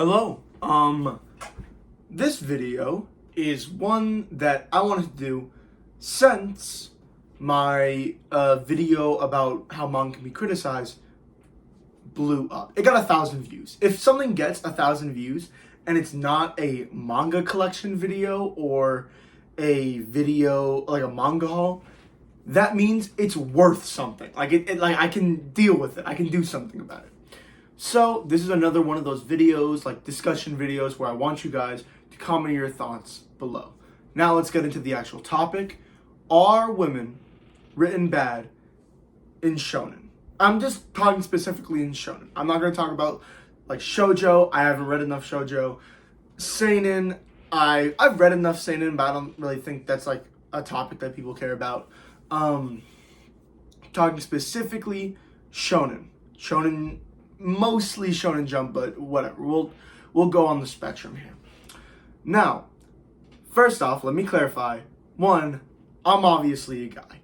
Hello. This video is one that I wanted to do since my video about how manga can be criticized blew up. It got 1,000 views. If something gets 1,000 views and it's not a manga collection video or a video like a manga haul, that means it's worth something. Like I can deal with it. I can do something about it. So this is another one of those videos, like discussion videos, where I want you guys to comment your thoughts below. Now let's get into the actual topic. Are women written bad in shonen? I'm just talking specifically in shonen. I'm not going to talk about like shoujo. I haven't read enough shoujo. Seinen, I've read enough seinen, but I don't really think that's like a topic that people care about. Talking specifically shonen. Shonen, mostly Shonen Jump, but whatever. We'll go on the spectrum here. Now, first off, let me clarify. One, I'm obviously a guy.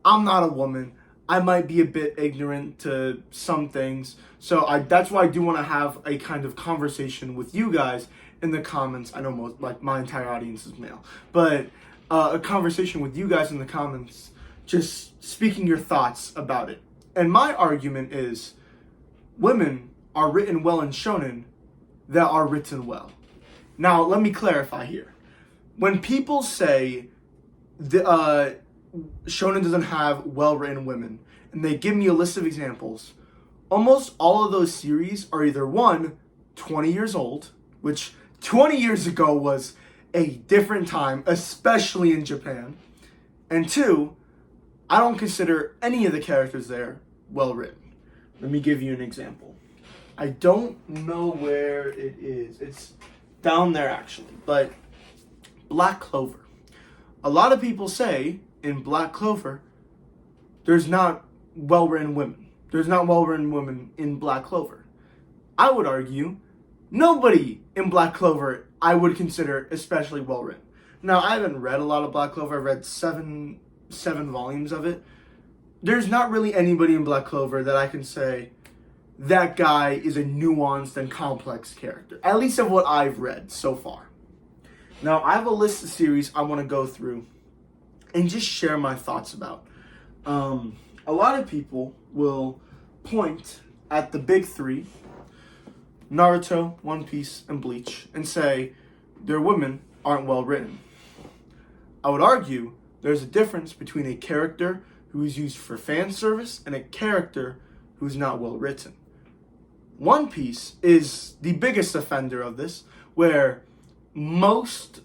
I'm not a woman. I might be a bit ignorant to some things, so that's why I do want to have a kind of conversation with you guys in the comments. I know my entire audience is male, but a conversation with you guys in the comments, just speaking your thoughts about it. And my argument is, women are written well in shonen that are written well. Now, let me clarify here. When people say shonen doesn't have well-written women, and they give me a list of examples, almost all of those series are either 20 years old, which 20 years ago was a different time, especially in Japan, and 2, I don't consider any of the characters there well-written. Let me give you an example. I don't know where it is. It's down there, actually. But Black Clover. A lot of people say in Black Clover, there's not well-written women. There's not well-written women in Black Clover. I would argue nobody in Black Clover I would consider especially well-written. Now, I haven't read a lot of Black Clover. I've read seven volumes of it. There's not really anybody in Black Clover that I can say that guy is a nuanced and complex character, at least of what I've read so far. Now, I have a list of series I want to go through and just share my thoughts about. A lot of people will point at the big three, Naruto, One Piece, and Bleach, and say their women aren't well written. I would argue there's a difference between a character who is used for fan service and a character who's not well written. One Piece is the biggest offender of this, where most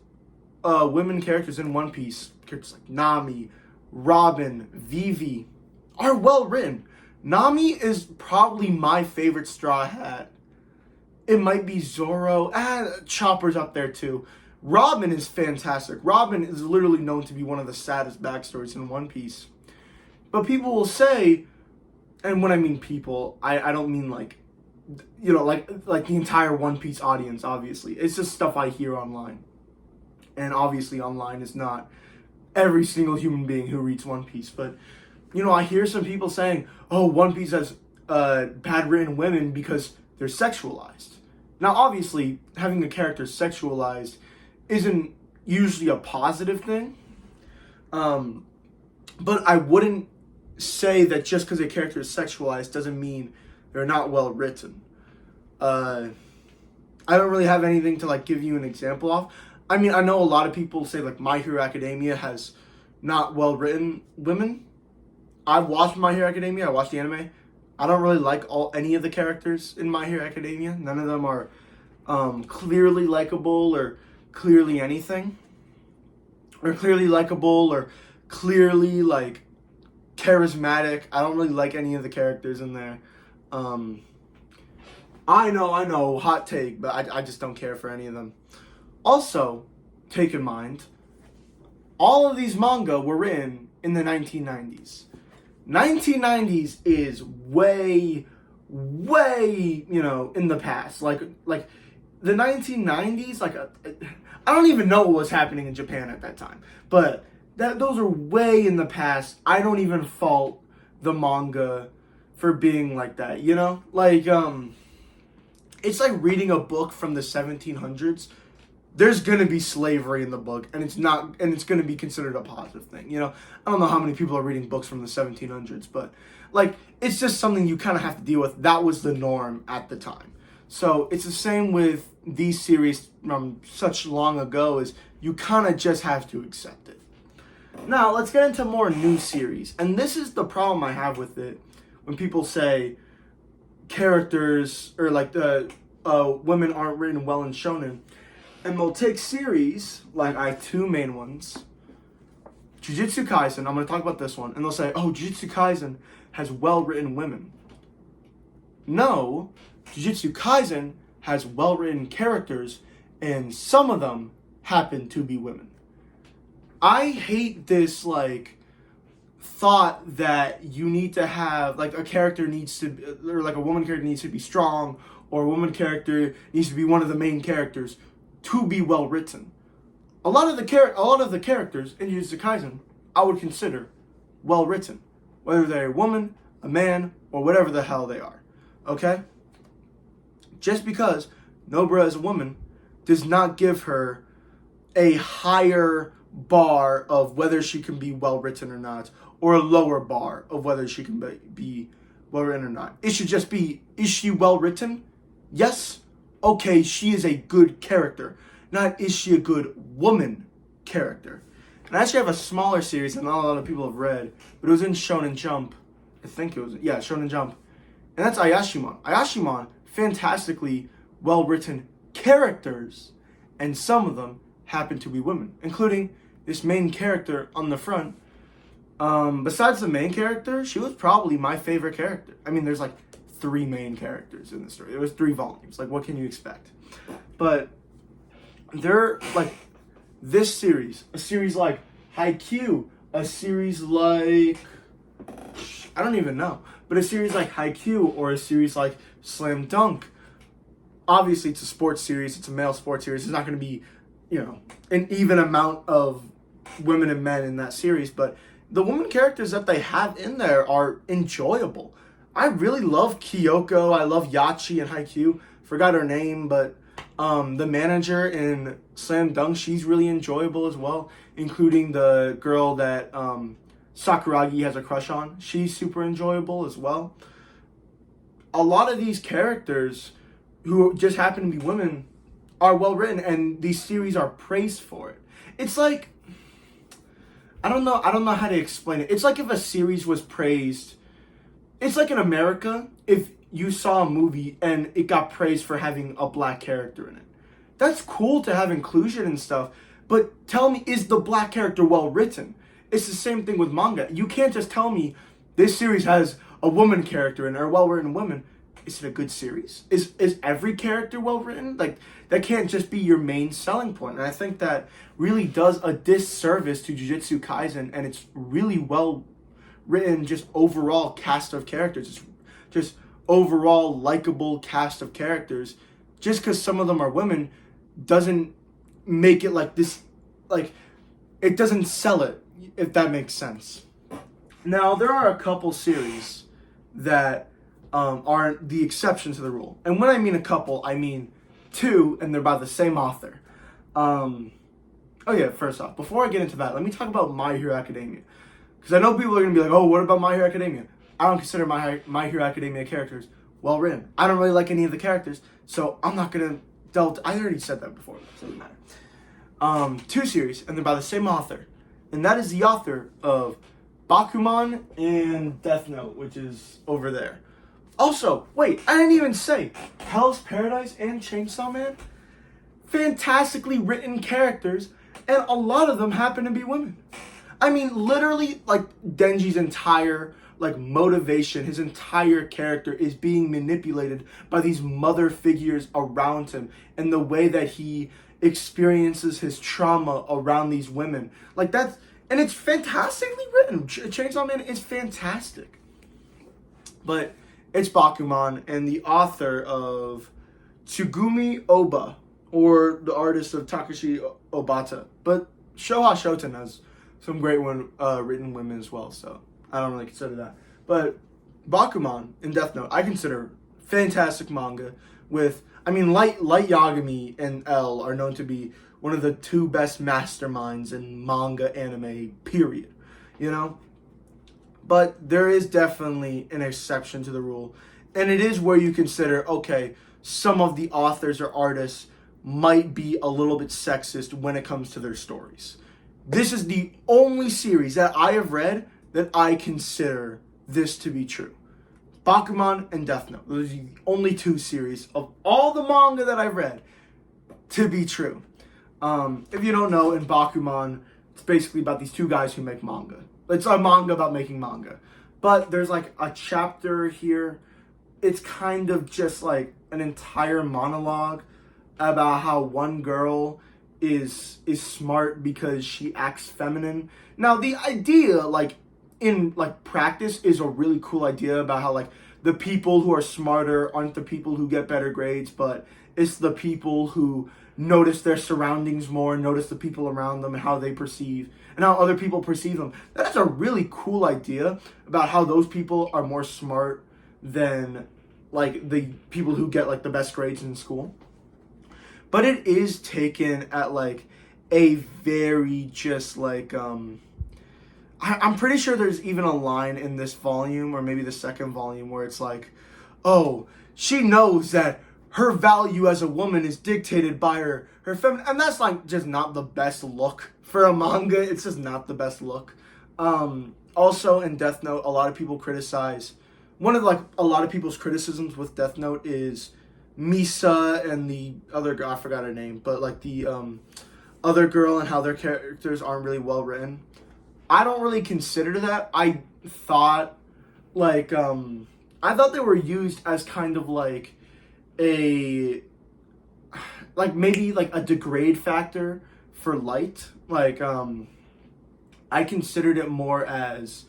women characters in One Piece, characters like Nami, Robin, Vivi, are well written. Nami is probably my favorite Straw Hat. It might be Zoro. Chopper's up there too. Robin is fantastic. Robin is literally known to be one of the saddest backstories in One Piece. But people will say, and when I mean people, I don't mean like the entire One Piece audience, obviously. It's just stuff I hear online. And obviously online is not every single human being who reads One Piece. But, I hear some people saying, oh, One Piece has bad written women because they're sexualized. Now, obviously, having a character sexualized isn't usually a positive thing. But I wouldn't say that just because a character is sexualized doesn't mean they're not well written. I don't really have anything to give you an example of. I mean, I know a lot of people say My Hero Academia has not well written women. I've watched My Hero Academia. I watched the anime. I don't really like any of the characters in My Hero Academia. None of them are clearly likable or clearly anything, or clearly likable or clearly charismatic. I don't really like any of the characters in there. I know, hot take, but I just don't care for any of them. Also, take in mind, all of these manga were written in the 1990s. 1990s is way, in the past. Like the 1990s, I don't even know what was happening in Japan at that time. But those are way in the past. I don't even fault the manga for being like that, it's like reading a book from the 1700s. There's gonna be slavery in the book, and it's gonna be considered a positive thing. You know, I don't know how many people are reading books from the 1700s, but like it's just something you kind of have to deal with. That was the norm at the time. So it's the same with these series from such long ago. Is you kind of just have to accept it. Now let's get into more new series, and this is the problem I have with it when people say characters or like the women aren't written well in shonen. And they'll take series, like I have two main ones, Jujutsu Kaisen, I'm going to talk about this one, and they'll say, oh, Jujutsu Kaisen has well-written women. No, Jujutsu Kaisen has well-written characters, and some of them happen to be women. I hate this, like, thought that you need to have, like, a character needs to, or like a woman character needs to be strong, or a woman character needs to be one of the main characters to be well written. A lot of the characters in Jujutsu Kaisen I would consider well written, whether they're a woman, a man, or whatever the hell they are. Okay? Just because Nobara is a woman does not give her a higher bar of whether she can be well written or not, or a lower bar of whether she can be well written or not. It should just be, is she well written? Yes. Okay, she is a good character. Not, is she a good woman character? And I actually have a smaller series that not a lot of people have read, but it was in Shonen Jump. I think it was, yeah, Shonen Jump. And that's Ayashimon. Ayashimon, fantastically well-written characters, and some of them happen to be women, including this main character on the front. Besides the main character, she was probably my favorite character. I mean, there's like 3 main characters in the story. There was 3 volumes. Like, what can you expect? But they're like this series, a series like Haikyuu, a series like I don't even know, but a series like Haikyuu or a series like Slam Dunk. Obviously, it's a sports series. It's a male sports series. It's not going to be, you know, an even amount of women and men in that series, but the women characters that they have in there are enjoyable. I really love Kyoko. I love Yachi and Haikyuu. Forgot her name, but the manager in Slam Dunk, she's really enjoyable as well, including the girl that Sakuragi has a crush on. She's super enjoyable as well. A lot of these characters who just happen to be women are well written, and these series are praised for it. It's like, I don't know how to explain it. It's like if a series was praised. It's like in America, if you saw a movie and it got praised for having a black character in it. That's cool to have inclusion and stuff, but tell me, is the black character well written? It's the same thing with manga. You can't just tell me this series has a woman character in it, or well written women. Is it a good series? Is every character well written? Like, that can't just be your main selling point. And I think that really does a disservice to Jujutsu Kaisen, and it's really well written, just overall cast of characters. It's just overall likable cast of characters. Just because some of them are women doesn't make it like this, like, it doesn't sell it, if that makes sense. Now, there are a couple series that aren't the exception to the rule. And when I mean a couple, I mean 2, and they're by the same author. Oh yeah, first off, before I get into that, let me talk about My Hero Academia. Because I know people are going to be like, oh, what about My Hero Academia? I don't consider My Hero Academia characters well written. I don't really like any of the characters, so I'm not going to delve. I already said that before, so it doesn't matter. 2 series, and they're by the same author. And that is the author of Bakuman and Death Note, which is over there. Also, wait, I didn't even say Hell's Paradise and Chainsaw Man. Fantastically written characters, and a lot of them happen to be women. I mean, literally, like, Denji's entire, like, motivation, his entire character is being manipulated by these mother figures around him, and the way that he experiences his trauma around these women. Like, that's, and it's fantastically written. Chainsaw Man is fantastic. But it's Bakuman, and the author of Tsugumi Oba, or the artist of Takashi Obata. But Shoha Shoten has some great written women as well, so I don't really consider that. But Bakuman and Death Note, I consider fantastic manga, with, I mean, Light Yagami and L are known to be one of the two best masterminds in manga anime, period, you know? But there is definitely an exception to the rule. And it is where you consider, okay, some of the authors or artists might be a little bit sexist when it comes to their stories. This is the only series that I have read that I consider this to be true. Bakuman and Death Note. Those are the only two series of all the manga that I've read to be true. If you don't know, in Bakuman, it's basically about these two guys who make manga. It's a manga about making manga. But there's like a chapter here. It's kind of just like an entire monologue about how one girl is smart because she acts feminine. Now, the idea, like, in like practice is a really cool idea about how like the people who are smarter aren't the people who get better grades, but it's the people who notice their surroundings more, notice the people around them and how they perceive and how other people perceive them. That's a really cool idea about how those people are more smart than like the people who get like the best grades in school. But it is taken at like a very just like I'm pretty sure there's even a line in this volume, or maybe the second volume, where it's like, oh, she knows that her value as a woman is dictated by her feminine. And that's like just not the best look for a manga. It's just not the best look. Also in Death Note, a lot of people criticize, one of like a lot of people's criticisms with Death Note is Misa and the other girl, I forgot her name, but like the other girl and how their characters aren't really well written. I don't really consider that. I thought they were used as kind of like maybe like a degrade factor for Light. Like I considered it more as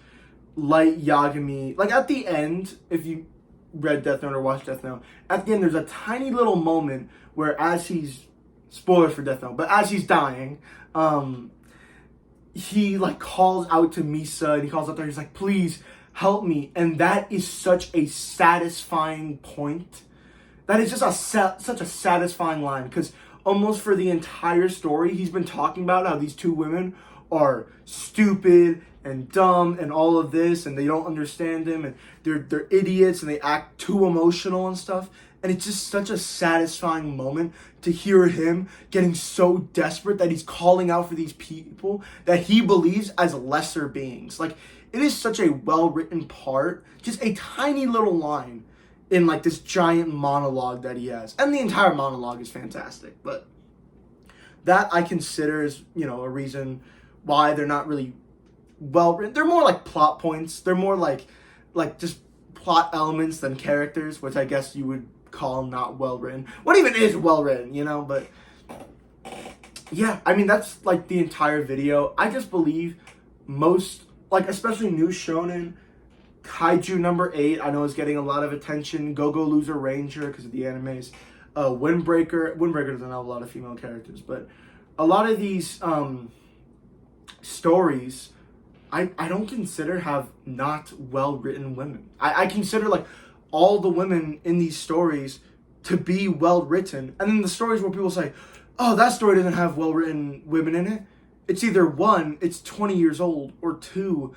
Light Yagami. Like at the end, if you read Death Note or watched Death Note, at the end there's a tiny little moment where as he's, spoilers for Death Note, but as he's dying, he like calls out to Misa and he calls out there, he's like, please help me. And that is such a satisfying point. That is just such a satisfying line, because almost for the entire story, he's been talking about how these two women are stupid and dumb and all of this, and they don't understand him, and they're idiots, and they act too emotional and stuff. And it's just such a satisfying moment to hear him getting so desperate that he's calling out for these people that he believes as lesser beings. Like, it is such a well-written part, just a tiny little line in like this giant monologue that he has. And the entire monologue is fantastic, but that I consider is, you know, a reason why they're not really well written. They're more like plot points. They're more like just plot elements than characters, which I guess you would call not well written. What even is well written, you know? But yeah, I mean, that's like the entire video. I just believe most, like especially new shonen, Kaiju number 8, I know is getting a lot of attention. Go-Go Loser Ranger because of the animes. Windbreaker doesn't have a lot of female characters, but a lot of these stories I don't consider have not well-written women. I consider like all the women in these stories to be well-written. And then the stories where people say, oh, that story doesn't have well-written women in it. It's either one, it's 20 years old, or two,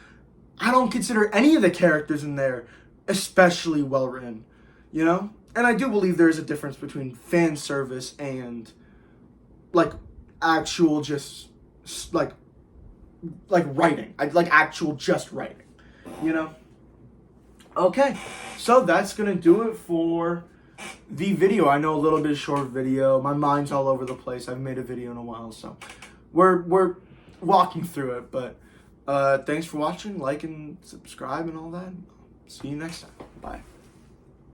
I don't consider any of the characters in there especially well-written, you know? And I do believe there is a difference between fan service and like actual just like writing. Like actual just writing, you know? Okay, so that's gonna do it for the video. I know a little bit of short video. My mind's all over the place. I haven't made a video in a while, so we're walking through it. But thanks for watching, like and subscribe and all that. See you next time. Bye.